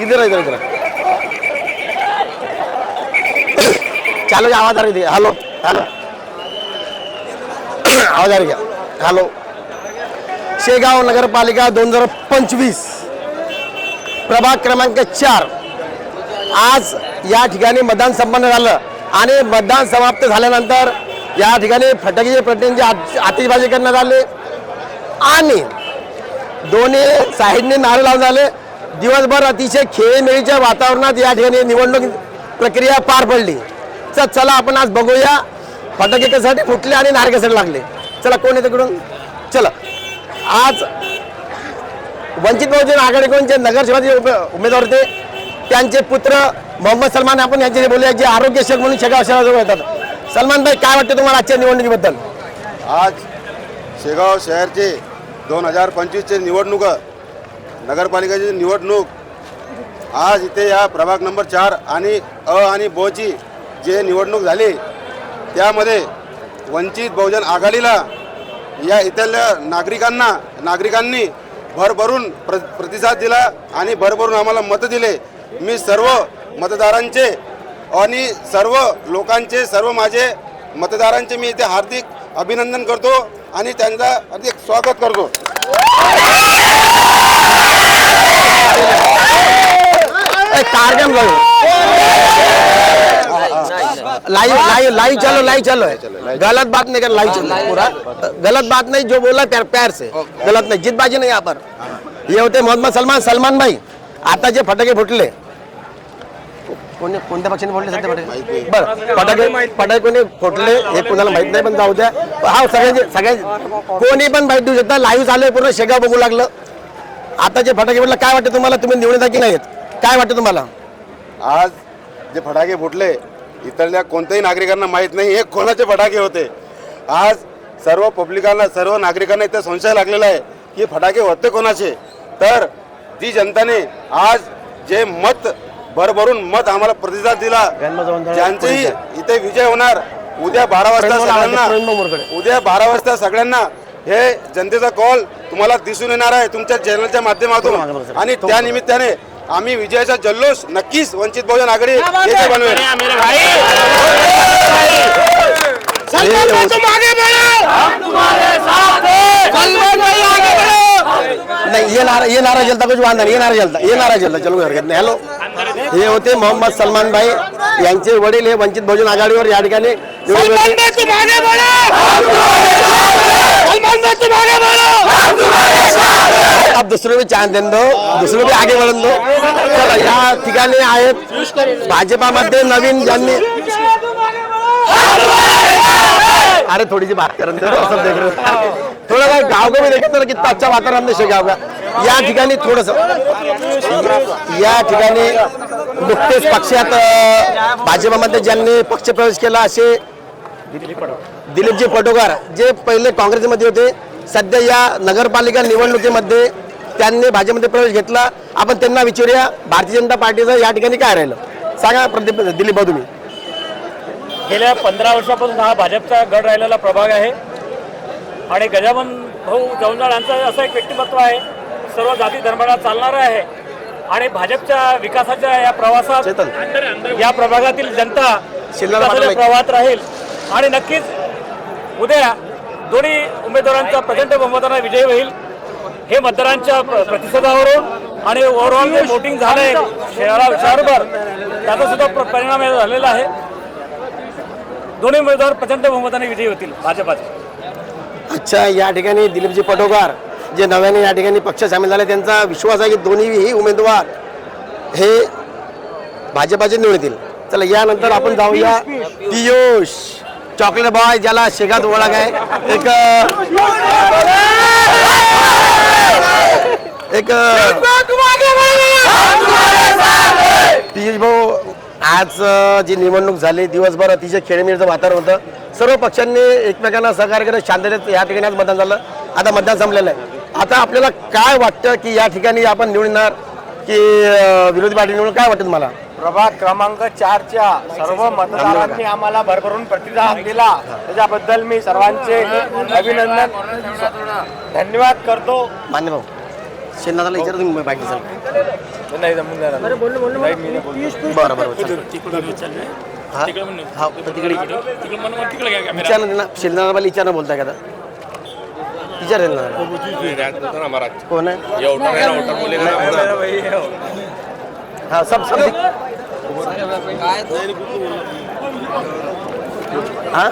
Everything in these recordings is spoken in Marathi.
इधर इधर इधर चालू आवाज आ रही थी. हॅलो हॅलो आवाज आ रही क्या? हॅलो. शेगाव नगरपालिका 2025 प्रभाग क्रमांक 4 आज या ठिकाणी मतदान संपन्न झालं आणि मतदान समाप्त झाल्यानंतर या ठिकाणी फटाके पेटण्याची आतिषबाजी करण्यात आली आणि दोन्ही साईडने नारे लावून झाले. दिवसभर अतिशय खेळीमेळीच्या वातावरणात या ठिकाणी निवडणूक प्रक्रिया पार पडली. चला आपण आज बघूया फटाके कशासाठी फुटले आणि नारे कशासाठी लागले. चला कोण येते तिकडून. चला आज वंचित बहुजन आघाडीकडूनचे नगरसेवकाचे उमेदवार होते त्यांचे पुत्र मोहम्मद सलमान आपण यांच्याशी बोलूया जे आरोग्य सेवक म्हणून शेगाव शहराजवळ येतात. सलमान भाई काय वाटतं तुम्हाला आजच्या निवडणुकीबद्दल? आज शेगाव शहरचे 2025चे निवडणूक नगरपालिकेची निवडणूक आज इथे या प्रभाग नंबर 4 आणि अ आणि ब ची जे निवडणूक झाली त्यामध्ये वंचित बहुजन आघाडीला या इथल्या नागरिकांनी भरभरून प्रतिसाद दिला आणि भरभरून आम्हाला मतं दिले. मी सर्व मतदारांचे आणि सर्व लोकांचे सर्व माझे मतदारांचे मी इथे हार्दिक अभिनंदन करतो आणि त्यांचा हार्दिक स्वागत करतो. कार्यक्रम लाइव चलो गलत बात नहीं कर. लाइव चलो पूरा गलत बात नहीं. जो बोला प्यार से गलत नहीं. जितबाजी नहीं. यहाँ पर ये होते मोहम्मद सलमान भाई. आता जे फटाके फुटले कोणत्या पक्षाने फोडले सध्या फटाके? बरं फटाके कोणी फुटले हे कोणाला माहित नाही पण जाऊ द्या. हा सगळ्या कोणी पण माहिती देऊ शकता. लाईव्ह चालू आहे पूर्ण शेगाव बघू लागलं. आता जे फटाके फुटले काय वाटतं तुम्हाला? तुम्ही निवडून की नाहीत काय वाटतं तुम्हाला? आज जे फटाके फुटले इथल्या कोणत्याही नागरिकांना माहीत नाही हे कोणाचे फटाके होते. आज सर्व पब्लिकांना सर्व नागरिकांना इथे संशय लागलेला आहे की फटाके होते कोणाचे. तर ती जनताने आज जे मत भरभरून मत आम्हाला प्रतिसाद दिला ज्यांचेही इथे विजय होणार. उद्या 12 वाजता सगळ्यांना हे जनतेचा कॉल तुम्हाला दिसून येणार आहे तुमच्या चॅनलच्या माध्यमातून आणि त्या निमित्ताने आम्ही विजयाचा जल्लोष नक्कीच वंचित बहुजन आघाडी येथे बनवेल. नहीं ये नारा चलता कुछ वांधा नहीं. ये नारा चलता चलो हरकत नाही. हॅलो हे होते मोहम्मद सलमान भाई यांचे वडील हे वंचित बहुजन आघाडीवर या ठिकाणी अब दुसरे भी चांद देन दो दुसरे भी आगे बढ़न दो. चला या ठिकाणी आहेत भाजपामध्ये नवीन ज्यांनी अरे थोड़ी सी बात करें सब देख रहे थोड़ा भाई गाँव को भी देखे तो कितना अच्छा वातावरण है शेगाव का. या ठिकाणी थोडस या ठिकाणी नुकतेच पक्षात भाजपामध्ये ज्यांनी पक्षप्रवेश केला असे दिलीपजी पटोकार जे पहिले काँग्रेसमध्ये होते सध्या या नगरपालिका निवडणुकीमध्ये त्यांनी भाजपमध्ये प्रवेश घेतला. आपण त्यांना विचारूया भारतीय जनता पार्टीचं या ठिकाणी काय राहिलं सांगा. दिलीप भाऊ तुम्ही. गेल्या 15 वर्षापासून हा भाजपचा गड राहिलेला प्रभाग आहे आणि गजानन भाऊ जवंजाळ यांचं असं एक व्यक्तिमत्व आहे सर्व जाती धर्माला चालणारं आहे आणि भाजपच्या विकासाच्या या प्रवासात या प्रभागातील जनता प्रवाहात राहील आणि नक्कीच उद्या दोन्ही उमेदवारांचा प्रचंड बहुमताने विजय होईल. हे मतदारांच्या प्रतिसादावरून आणि ओव्हरऑल जे वोटिंग झालंय शहरभर त्याचा सुद्धा परिणाम झालेला आहे. दोन्ही उमेदवार प्रचंड बहुमताने विजयी होतील भाजपाचे. अच्छा या ठिकाणी दिलीपजी पटोकार जे नव्याने या ठिकाणी पक्ष सामील झाले त्यांचा विश्वास आहे की दोन्हीही उमेदवार हे भाजपाचे निवडतील. चला यानंतर आपण जाऊया पियुष चॉकलेट बॉय ज्याला शेगात ओळख आहे. एक पियुष भाऊ आज जी निवडणूक झाली दिवसभर अतिशय खेळीमेळीचं वातावरण होतं. सर्व पक्षांनी एकमेकांना सहकार्य करत शांततेत या ठिकाणी आज मतदान झालं. आता मतदान संपलेलं आहे. आता आपल्याला काय वाटतं की या ठिकाणी आपण निवडणार की विरोधी पार्टी निवडून काय वाटतं तुम्हाला? प्रभाग क्रमांक 4च्या सर्व मतदारांनी आम्हाला भरभरून प्रतिसाद दिला, त्याच्याबद्दल मी सर्वांचे अभिनंदन धन्यवाद करतो. मान्य भाऊ शेणनाथाला विचारा तुम्ही बाकी सर. नाही जमून जाणार. बरं बरं हा हा तिकडे विचार ना शेणनाथाला विचार बोलताय का? विचार कोण आहे? हाँ सब सब हाँ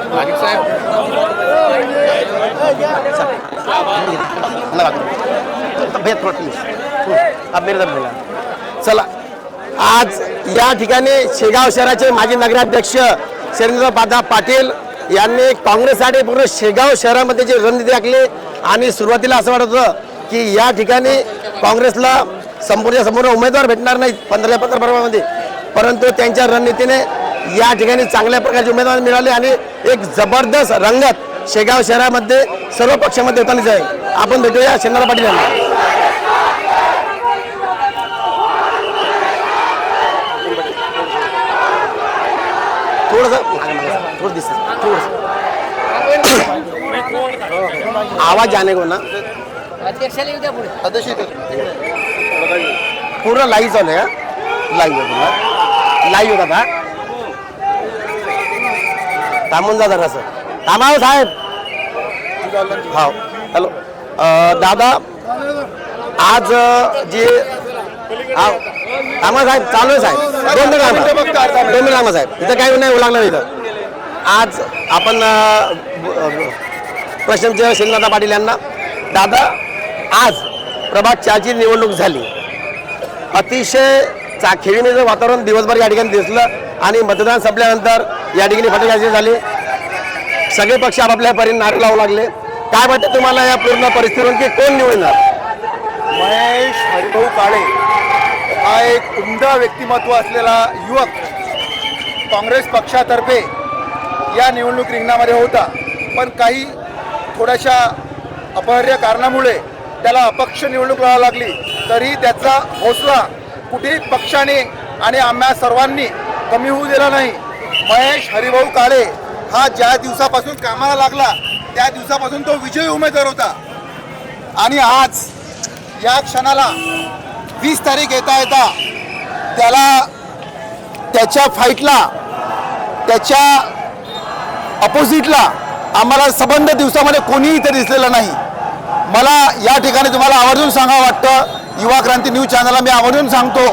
अब मेरे तरफ मिला. चला आज या ठिकाणी शेगाव शहराचे माजी नगराध्यक्ष शैलेंद्र पाटील यांनी काँग्रेससाठी पूर्ण शेगाव शहरामध्ये जी रणनीती आखली आणि सुरुवातीला असं वाटत होतं की या ठिकाणी काँग्रेसला संपूर्ण उमेदवार भेटणार नाहीत 15 प्रभागामध्ये, परंतु त्यांच्या रणनीतीने या ठिकाणी चांगल्या प्रकारचे उमेदवार मिळाले आणि एक जबरदस्त रंगत शेगाव शहरामध्ये सर्व पक्षामध्ये होतानाच आहे. आपण भेटूया शैलेंद्र पाटील यांना. थोडं दिसत आवाज जाने को ना पूर्ण लाईव्ह चालू आहे. लाईव्ह होता का? थांबून जा जरा सर. थांबा साहेब. हा हॅलो दादा आज जे थांबा साहेब चालू आहे साहेब. 2 मिनिट साहेब इथं काही नाही लागलं इथं. आज आपण प्रश्नचे शैलेंद्र पाटील यांना दादा आज प्रभाग 4ची निवडणूक झाली. अतिशय खेळीमेचं वातावरण दिवसभर या ठिकाणी दिसलं आणि मतदान संपल्यानंतर या ठिकाणी फटाके झाले. सगळे पक्ष आपापल्या परीने नारे लावू लागले. काय वाटतं तुम्हाला या पूर्ण परिस्थितीवर की कोण निवडणार? महेश हरिभाऊ काळे हा एक उमदा व्यक्तिमत्व असलेला युवक काँग्रेस पक्षातर्फे या निवडणूक रिंगणामध्ये होता, पण काही थोड्याशा अपरिहार्य कारणामुळे त्याला अपक्ष निवडणूक लढावी लागली. तरी त्याचा हौसला कुठेही पक्षाने आणि आम्हा सर्वांनी कमी होऊ दिला नाही. महेश हरिभाऊ काळे हा ज्या दिवसापासून कामाला लागला त्या दिवसापासून तो विजयी उमेदवार होता आणि आज या क्षणाला 20 तारीख येता त्याला त्याच्या फाईटला त्याच्या अपोजिटला आम्हाला संबंध दिवसामध्ये कोणीही इथे दिसलेलं नाही. मला या ठिकाणी तुम्हाला आवर्जून सांगावं वाटतं, युवा क्रांती न्यूज चॅनलला मी आवर्जून सांगतो,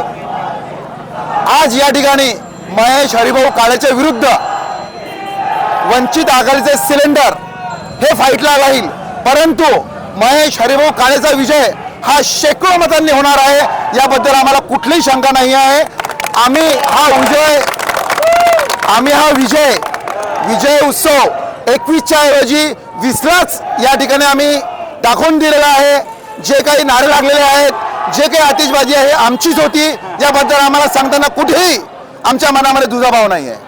आज या ठिकाणी महेश हरिभाऊ काळेच्या विरुद्ध वंचित आघाडीचे सिलेंडर हे फाईटला राहील, परंतु महेश हरिभाऊ काळेचा विजय हा शेकडो मतांनी होणार आहे याबद्दल आम्हाला कुठलीही शंका नाही आहे. आम्ही हा विजय उत्सव 21च्या ऐवजी 20लाच या ठिकाणी आम्ही दाखवून दिलेला आहे. जे काही नारे लागलेले आहेत, जे काही आतिषबाजी आहे आमचीच होती, याबद्दल आम्हाला सांगताना कुठेही आमच्या मनामध्ये दुजाभाव नाही आहे.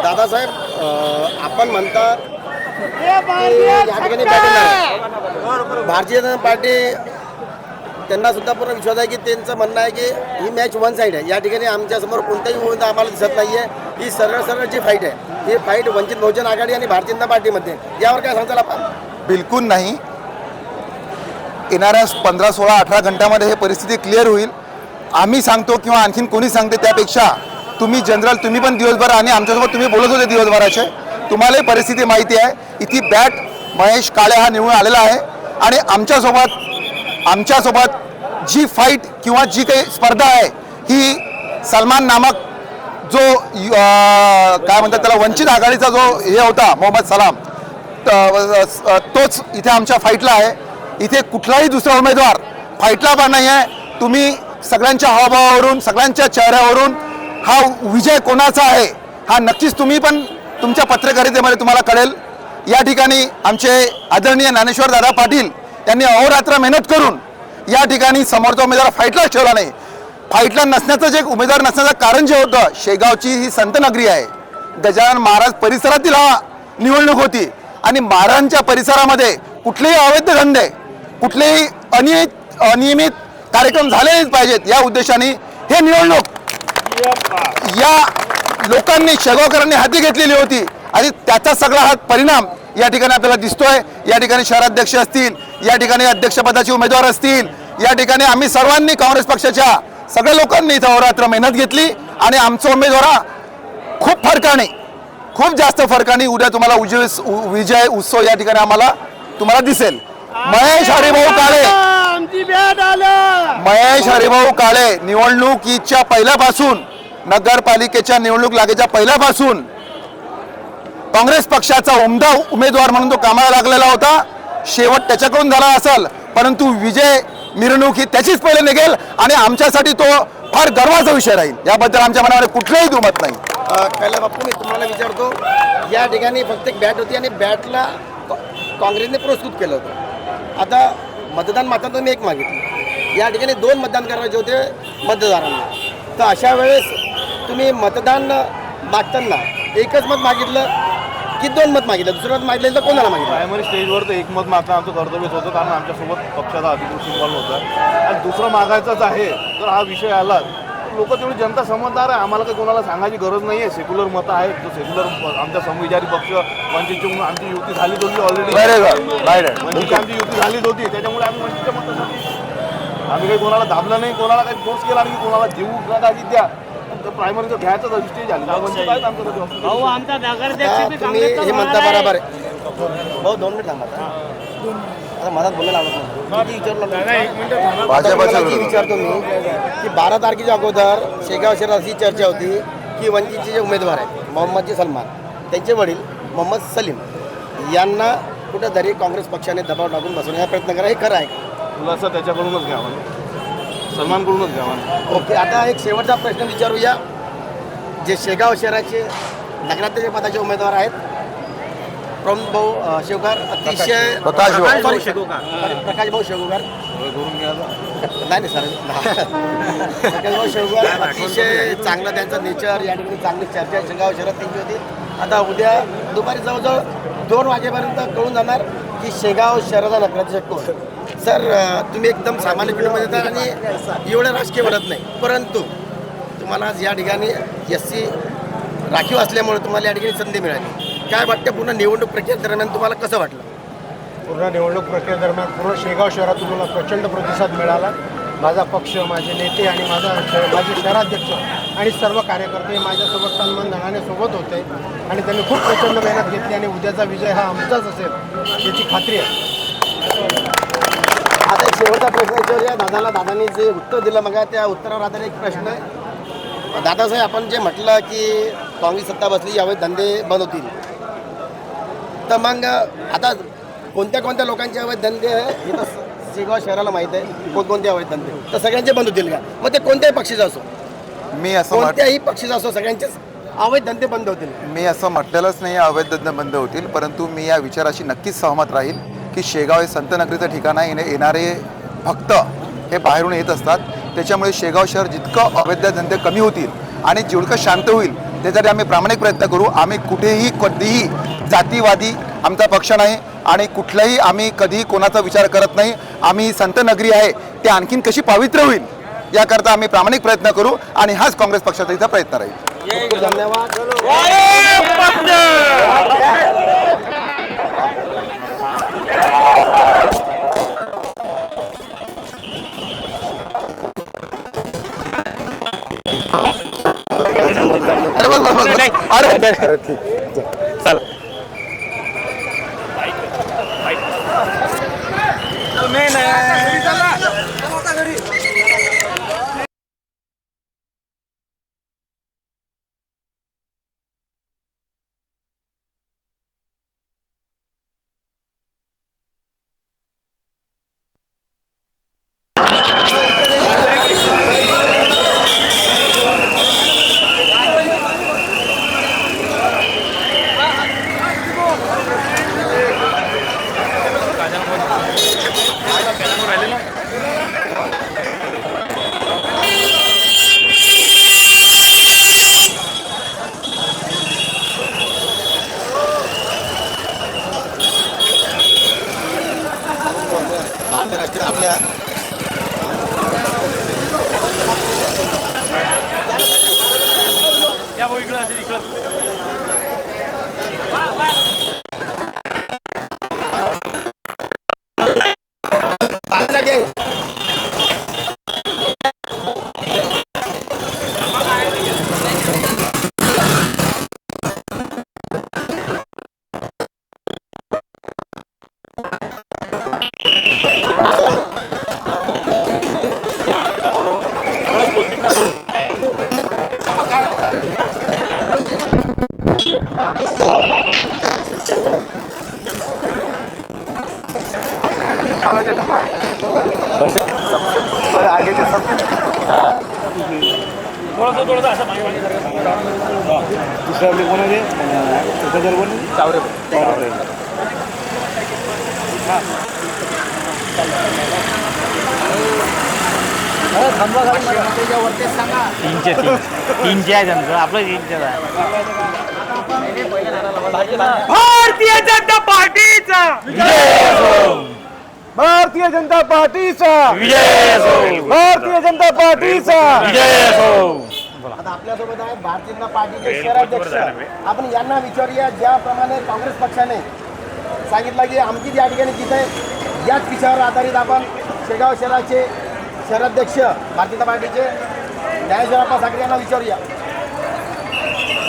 दादासाहेब आपण म्हणता या ठिकाणी भारतीय जनता पार्टी त्यांना सुद्धा पूर्ण विश्वास आहे की त्यांचं म्हणणं आहे की ही मॅच वन साईड आहे. या ठिकाणी आमच्यासमोर कोणताही उमेदवार आम्हाला दिसत नाही आहे. ही सरळ जी फाईट आहे ही फाईट वंचित बहुजन आघाडी आणि भारतीय जनता पार्टीमध्ये. यावर काय सांगताल आपण? बिलकुल नाही. येणाऱ्या 15, 16, 18 घंट्यामध्ये हे परिस्थिती क्लिअर होईल. आम्ही सांगतो किंवा आणखीन कोणी सांगते त्यापेक्षा तुम्ही तुम्ही पण दिवसभर आणि आमच्यासोबत तुम्ही बोलत होते दिवसभराचे, तुम्हालाही परिस्थिती माहिती आहे. इथे बॅट महेश काळे हा निवडून आलेला आहे आणि आमच्यासोबत जी फाईट किंवा जी काही स्पर्धा आहे ही सलमान नामक जो काय म्हणतात त्याला वंचित आघाडीचा जो हे होता मोहम्मद सलाम, तोच इथे आमच्या फाईटला आहे. इथे कुठलाही दुसरा उमेदवार फाईटला पण नाही आहे. तुम्ही सगळ्यांच्या हावभावावरून सगळ्यांच्या चेहऱ्यावरून हा विजय कोणाचा आहे हा नक्कीच तुम्ही पण तुमच्या पत्रकारितेमध्ये तुम्हाला कळेल. या ठिकाणी आमचे आदरणीय ज्ञानेश्वर दादा पाटील यांनी अहोरात्र मेहनत करून या ठिकाणी समोरचा उमेदवार फाईटलाच ठेवला नाही. फाईटला नसण्याचं जे उमेदवार नसण्याचं कारण जे होतं, शेगावची ही संत नगरी आहे, गजानन महाराज परिसरातील हा निवडणूक होती आणि महाराजांच्या परिसरामध्ये कुठलेही अवैध धंदे, कुठलेही अनियमित कार्यक्रम झालेच पाहिजेत या उद्देशाने हे निवडणूक या लोकांनी, शेगावकरांनी हाती घेतलेली होती आणि त्याचा सगळा हा परिणाम या ठिकाणी आपल्याला दिसतोय. या ठिकाणी शहराध्यक्ष असतील, या ठिकाणी अध्यक्षपदाचे उमेदवार असतील, या ठिकाणी आम्ही सर्वांनी काँग्रेस पक्षाच्या सगळ्या लोकांनी इथं अहोरात्र मेहनत घेतली आणि आमचा उमेदवार खूप फरकाने, खूप जास्त फरकाने उद्या तुम्हाला विजय उत्सव या ठिकाणी आम्हाला तुम्हाला दिसेल. महेश हरिभाऊ काळे, महेश हरिभाऊ काळे निवडणुकीच्या पहिल्यापासून, नगरपालिकेच्या निवडणूक लागेच्या पहिल्यापासून काँग्रेस पक्षाचा उमदा उमेदवार म्हणून तो कामाला लागलेला होता. शेवट त्याच्याकडून झाला असेल, परंतु विजय मिरवणूक ही त्याचीच पहिले निघेल आणि आमच्यासाठी तो फार गर्वाचा विषय राहील. याबद्दल आमच्या मनामध्ये कुठलंही दुमत नाही. कैला बाप्पू, मी तुम्हाला विचारतो, या ठिकाणी फक्त एक बॅट होती आणि बॅटला काँग्रेसने पुरस्कृत केलं होतं. आता मतदान मात्र मी एक मागितलं, या ठिकाणी 2 मतदान करायचे होते मतदारांना, तर अशा वेळेस तुम्ही मतदान मागताना एकच मत मागितलं की 2 मत मागितलं? दुसरं मत मागितलं तर कोणाला मागितलं? प्रायमरी स्टेजवर तर एक मत मागणं आमचं कर्तव्यच होतं, कारण आमच्यासोबत पक्षाचा अधिकृत इन्व्हॉल्व होता. आणि दुसरं मागायचंच आहे तर हा विषय आला, लोक तेवढी जनता समजदार आहे, आम्हाला काही कोणाला सांगायची गरज नाही आहे. सेक्युलर मतं आहेत, जो सेक्युलर आमचा समविचारी पक्ष वंचितची म्हणून आमची युती झालीच होती ऑलरेडी, वंचितची आमची युती झालीच होती, त्याच्यामुळे आम्ही वंचितच्या मतासाठी आम्ही काही कोणाला दाबलं नाही, कोणाला काही फोर्स केला नाही, कोणाला देऊ नका की द्या. प्रायमरीचं घ्यायचं रजिस्ट्री झाली, वंचित आहेत आमचं. तुम्ही हे म्हणता बरोबर आहे. भाऊ 2 मिनिट थांबा. आता मला बोलायला आवडत नाही. विचारतो मी की 12 तारखेच्या अगोदर शेगाव शहरात अशी चर्चा होती की वंचितचे जे उमेदवार आहेत मोहम्मद सलमान, त्यांचे वडील मोहम्मद सलीम यांना कुठेतरी काँग्रेस पक्षाने दबाव टाकून बसवण्याचा प्रयत्न करा, हे खरं आहे का? खुलासा त्याच्याकडूनच घ्यावा, सलमानकडूनच घ्यावा. ओके, आता एक शेवटचा प्रश्न विचारूया. जे शेगाव शहराचे नगराध्यक्ष पदाचे उमेदवार आहेत, प्रमोद भाऊ शेवकार, अतिशय प्रकाश भाऊ शेवकार, नाही सर, प्रकाश भाऊ शेवकार, अतिशय चांगलं त्यांचं नेचर, या ठिकाणी चांगली चर्चा शेगाव शहरात त्यांची होती. आता उद्या दुपारी जवळजवळ 2 वाजेपर्यंत कळून जाणार की शेगाव शहराचा नगराध्यक्ष कोण. सर, तुम्ही एकदम सामान्य पिढीमध्ये येतात आणि एवढं राजकीय बनत नाही, परंतु तुम्हाला आज या ठिकाणी SC राखीव असल्यामुळे तुम्हाला या ठिकाणी संधी मिळाली. काय वाटतं पूर्ण निवडणूक प्रक्रियेदरम्यान तुम्हाला कसं वाटलं? पूर्ण निवडणूक प्रक्रियेदरम्यान पूर्ण शेगाव शहरातून मला प्रचंड प्रतिसाद मिळाला. माझा पक्ष, माझे नेते आणि माझे शहराध्यक्ष आणि सर्व कार्यकर्ते माझ्यासोबत तनमन धनाने सोबत होते आणि त्यांनी खूप प्रचंड मेहनत घेतली आणि उद्याचा विजय हा आमचाच असेल याची खात्री आहे. आता एक शेवटचा प्रश्न विचारूया दादाला. दादांनी जे उत्तर दिलं मग त्या उत्तरावर आधारित एक प्रश्न आहे. दादासाहेब, आपण जे म्हटलं की काँग्रेस सत्ता बसली, यावेळी धंदे बंद होतील, तर मग आता कोणत्या लोकांचे अवैध धंदे आहे हे तर शेगाव शहराला माहीत आहे, कोणकोणते अवैध धंदे, तर सगळ्यांचे बंद होतील का? मग ते कोणत्याही पक्षीचा असो, मी असं कोणत्याही पक्षीचा असो, सगळ्यांचेच अवैध धंदे बंद होतील? मी असं म्हटलेलंच नाही अवैध धंदे बंद होतील, परंतु मी या विचाराशी नक्कीच सहमत राहील की शेगाव हे संत नगरीचं ठिकाण आहे. येणारे भक्त हे बाहेरून येत असतात, त्याच्यामुळे शेगाव शहर जितकं अवैध धंदे कमी होतील आणि जेवढं शांत होईल त्यासाठी आम्ही प्रामाणिक प्रयत्न करू. आम्ही कुठेही कधीही जातीवादी आमचा पक्ष नाही आणि कुठलाही आम्ही कधीही कोणाचा विचार करत नाही. आम्ही संत नगरी आहे ते आणखीन कशी पवित्र होईल याकरता आम्ही प्रामाणिक प्रयत्न करू आणि हाच काँग्रेस पक्षाचा इथं प्रयत्न राहील. धन्यवाद. आंतरराष्ट्रीय आपल्या थोडंसं असं मागे दुसऱ्या कोणाचे त्याच्यावर कोण चावरे तीनचे आहे त्यांचं आपलं तीनचे आहे. भारतीय जनता पार्टीचा भारतीय जनता पार्टीचा भारतीय जनता पार्टीचा आता आपल्यासोबत आहे भारतीय जनता पार्टीचे शहराध्यक्ष. आपण यांना विचारूया, ज्याप्रमाणे काँग्रेस पक्षाने सांगितलं की आमची या ठिकाणी जिथे आहे याच विषयावर आधारित आपण शेगाव शहराचे शहराध्यक्ष भारतीय जनता पार्टीचे ज्ञानेश्वर आप्पा साखरे यांना विचारूया.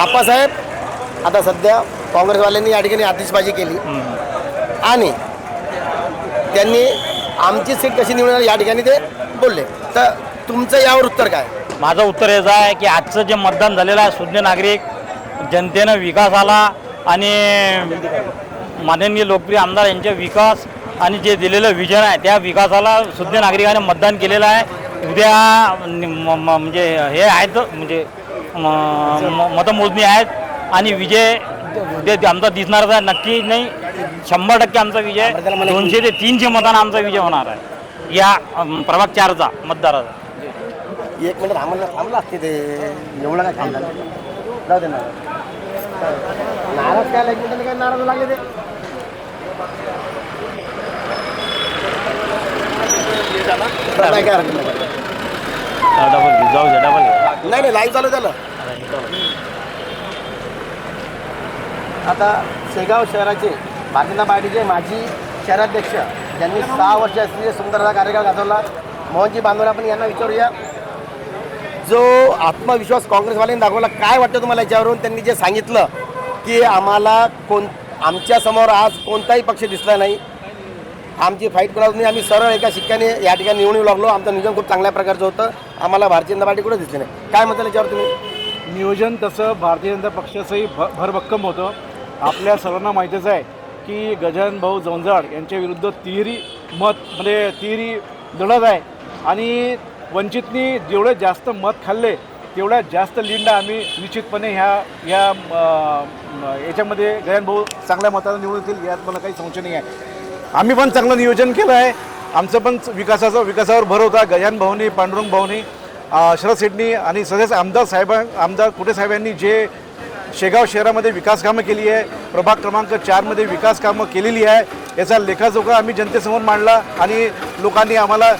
आप्पासाहेब, आता सध्या काँग्रेसवाल्यांनी या ठिकाणी आतिषबाजी केली आणि त्यांनी आमची सीट कशी निवडणार या ठिकाणी ते बोलले, तर तुमचं यावर उत्तर काय? माझं उत्तर हेच आहे की आजचं जे मतदान झालेलं आहे सुज्ञ नागरिक जनतेनं विकासाला आणि माननीय लोकप्रिय आमदार यांचे विकास आणि जे दिलेलं विजन आहे त्या विकासाला सुज्ञ नागरिकाने मतदान केलेलं आहे. उद्या म्हणजे हे आहेत म्हणजे मतमोजणी आहेत आणि विजय उद्या आमचा दिसणारच आहे. नक्की नाही 100% आमचा विजय 200 ते 300 मतांना आमचा विजय होणार आहे या प्रभाग 4चा मतदाराचा. एक मिनिट थांबला असते ते एवढं काय थांबला जाऊ दे ना. नाराज काय लागले काय नाराज लागले ते नाही काय हरकत नाही. जाऊ दे डबल नाही लाईव्ह चालू झालं. आता शेगाव शहराचे भारतीय जनता पार्टीचे माजी शहराध्यक्ष ज्यांनी 6 वर्ष असलेले सुंदर असा कार्यकाळ गाजवला मोहनजी बांधवरे, आपण यांना विचारूया. जो आत्मविश्वास काँग्रेसवाल्यांनी दाखवला, काय वाटतं तुम्हाला याच्यावरून? त्यांनी जे सांगितलं की आम्हाला आमच्यासमोर आज कोणताही पक्ष दिसला नाही, आमची फाईट करत नाही, आम्ही सरळ एका शिक्क्याने या ठिकाणी निवडून लागलो, आमचं नियोजन खूप चांगल्या प्रकारचं होतं, आम्हाला भारतीय जनता पार्टी कुठे दिसली नाही. काय म्हणता याच्यावर तुम्ही? नियोजन तसं भारतीय जनता पक्षाचंही भरभक्कम होतं. आपल्या सर्वांना माहितीच आहे की गजानन भाऊ जवंजाळ यांच्या विरुद्ध तिहेरी लढत आहे आणि वंचितनी जेवढे जास्त मत खाल्ले तेवढ्या जास्त लीडला आम्ही निश्चितपणे याच्यामध्ये गजानन भाऊ चांगल्या मताने निवडून येतील यात मला काही संशय नाही आहे. आम्ही पण चांगलं नियोजन केलं आहे. आमचं पण विकासावर भर होता. गजानन भाऊनी, पांडुरंग भाऊनी, शरद शेट्टी आणि सगळेच आमदार कुटे साहेबांनी जे शेगाव शहरामध्ये विकास कामं केली आहे, प्रभाग क्रमांक 4मध्ये विकास कामं केलेली आहे, याचा लेखाजोखा आम्ही जनतेसमोर मांडला आणि लोकांनी आम्हाला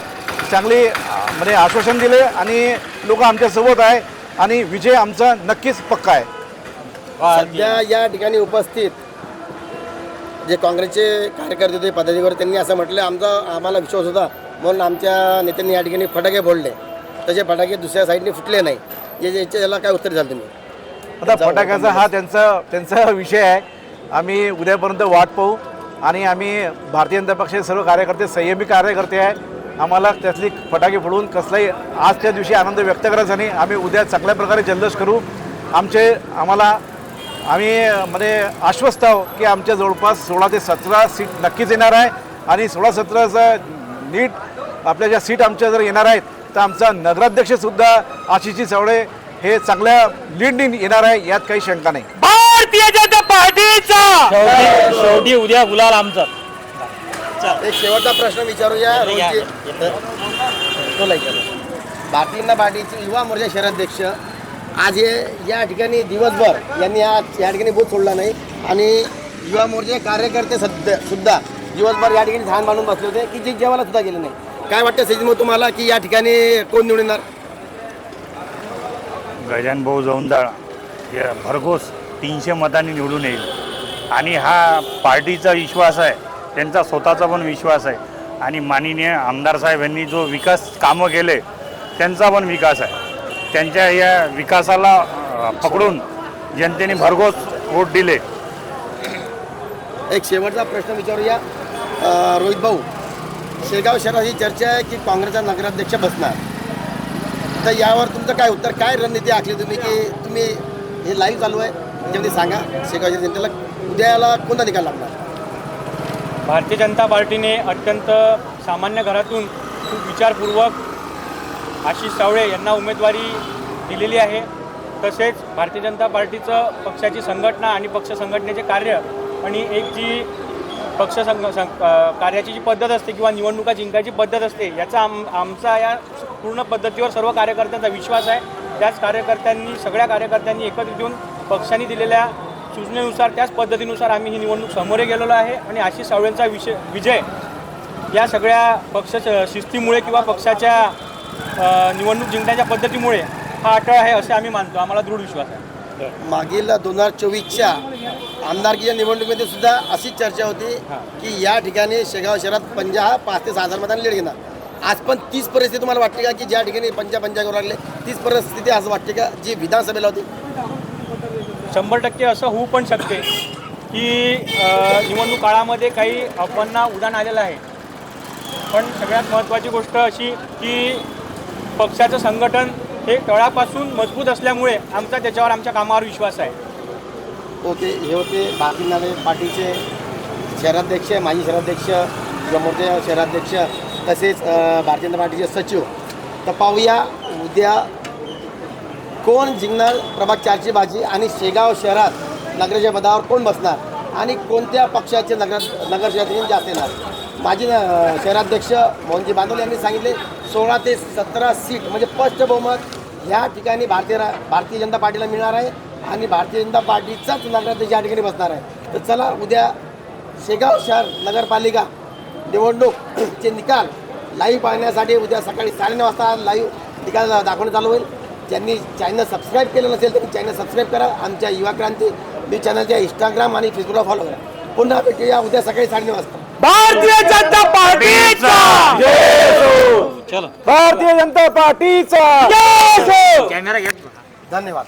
चांगले म्हणजे आश्वासन दिले आणि लोक आमच्यासोबत आहे आणि विजय आमचा नक्कीच पक्का आहे. सध्या या ठिकाणी उपस्थित जे काँग्रेसचे कार्यकर्ते होते, पदाधिकारी, त्यांनी असं म्हटलं आम्हाला विश्वास होता म्हणून आमच्या नेत्यांनी या ठिकाणी फटाके फोडले, तसे फटाके दुसऱ्या साईडने फुटले नाही. याला काय उत्तर द्याल तुम्ही? आता फटाक्याचा हा त्यांचा विषय आहे. आम्ही उद्यापर्यंत वाट पाहू आणि आम्ही भारतीय जनता पक्षाचे सर्व कार्यकर्ते संयमी कार्यकर्ते आहे. आम्हाला त्यातली फटाके फोडून कसलाही आज त्या दिवशी आनंद व्यक्त करायचा नाही. आम्ही उद्या चांगल्या प्रकारे जल्लोष करू. आम्ही म्हणजे आश्वस्त आहोत की आमच्या जवळपास 16 ते 17 सीट नक्कीच येणार आहे आणि 16-17चा नीट आपल्या ज्या सीट आमच्या जर येणार आहेत तर आमचा नगराध्यक्षसुद्धा आशिषजी चवळे हे चांगल्या लीडनी येणार आहे, यात काही शंका नाही. भारतीय जनता पार्टीचा शेवटी उद्या गुलाल आमचा. एक शेवटचा प्रश्न विचारूया. भारतीय जनता पार्टीचे युवा मोर्चा शहराध्यक्ष आज या ठिकाणी दिवसभर यांनी या ठिकाणी बूथ सोडला नाही आणि युवा मोर्चा कार्यकर्ते सुद्धा दिवसभर या ठिकाणी धान बांधून बसले होते की जे जेवायला सुद्धा गेले नाही. काय वाटतं सचिन भाऊ तुम्हाला की या ठिकाणी कोण निवडून येणार? गजानन भाऊ जौंदाळ हे भरघोस 300 मतांनी निवडून येईल आणि हा पार्टीचा विश्वास आहे, त्यांचा स्वतःचा पण विश्वास आहे आणि माननीय आमदार साहेब यांनी जो विकास कामं केले त्यांचा पण विकास आहे. त्यांच्या या विकासाला पकडून जनतेने भरघोस वोट दिले. एक शेवटचा प्रश्न विचारूया रोहित भाऊ, शेगाव शहरात ही चर्चा आहे की काँग्रेसचा नगराध्यक्ष बसणार, तर यावर तुमचं काय उत्तर, काय रणनीती आखली तुम्ही की तुम्ही हे लाईव्ह चालू आहे त्याच्यामध्ये सांगा शेगावच्या जनतेला उद्याला कोणता निकाल लागणार? भारतीय जनता पार्टीने अत्यंत सामान्य घरातून खूप विचारपूर्वक आशिष सावळे यांना उमेदवारी दिलेली आहे. तसेच भारतीय जनता पार्टीचं पक्षाची संघटना आणि पक्ष संघटनेचे कार्य आणि एक जी कार्याची जी पद्धत असते किंवा निवडणुका जिंकायची पद्धत असते याचा आमचा या पूर्ण पद्धतीवर सर्व कार्यकर्त्यांचा विश्वास आहे. त्याच सगळ्या कार्यकर्त्यांनी एकत्रित येऊन पक्षाने दिलेल्या सूचनेनुसार त्याच पद्धतीनुसार आम्ही ही निवडणूक सामोरे गेलेलो आहे आणि आशिष सावळेंचा विजय या सगळ्या पक्ष शिस्तीमुळे किंवा पक्षाच्या निवडणूक जिंकण्याच्या पद्धतीमुळे हा अटळ आहे असे आम्ही मानतो. आम्हाला दृढ विश्वास आहे. मागील 2024च्या आमदारकीच्या निवडणुकीमध्ये सुद्धा अशीच चर्चा होती की या ठिकाणी शेगाव शहरात 5 ते 6 हजार मतांनी लीड घेणार. आज पण तीच परिस्थिती तुम्हाला वाटते का की ज्या ठिकाणी 55 करू लागले तीच परिस्थिती आज वाटते का जी विधानसभेला होती? 100% असं होऊ पण शकते की निवडणूक काळामध्ये काही अफवांना उधाण आलेलं आहे. पण सगळ्यात महत्त्वाची गोष्ट अशी की पक्षाचं संघटन हे तळापासून मजबूत असल्यामुळे आमचा त्याच्यावर आमच्या कामावर विश्वास आहे. ओके, हे होते भारतीय जनता पार्टीचे शहराध्यक्ष, माजी शहराध्यक्ष, समोरचे शहराध्यक्ष तसेच भारतीय जनता पार्टीचे सचिव. तर पाहूया उद्या कोण जिंकणार प्रभाग 4ची बाजी आणि शेगाव शहरात नगराच्या पदावर कोण बसणार आणि कोणत्या पक्षाचे नगरसेवक जास्त येणार. माजी शहराध्यक्ष मोहनजी बांदोल यांनी सांगितले 16 ते 17 सीट म्हणजे स्पष्ट बहुमत या ठिकाणी भारतीय जनता पार्टीला मिळणार आहे आणि भारतीय जनता पार्टीचाच नगराध्यक्ष या ठिकाणी बसणार आहे. तर चला उद्या शेगाव शहर नगरपालिका निवडणूकचे निकाल लाईव्ह पाहण्यासाठी उद्या सकाळी 9:30 वाजता लाईव्ह निकाल दाखवणं चालू होईल. ज्यांनी चॅनल सबस्क्राईब केलं नसेल त्यांनी चॅनल सबस्क्राईब करा. आमच्या युवा क्रांती न्यूज चॅनलच्या इंस्टाग्राम आणि फेसबुकला फॉलो करा. पुन्हा भेटूया उद्या सकाळी 9:30 वाजता. भारतीय जनता पार्टीचा भारतीय जनता पार्टीचा धन्यवाद.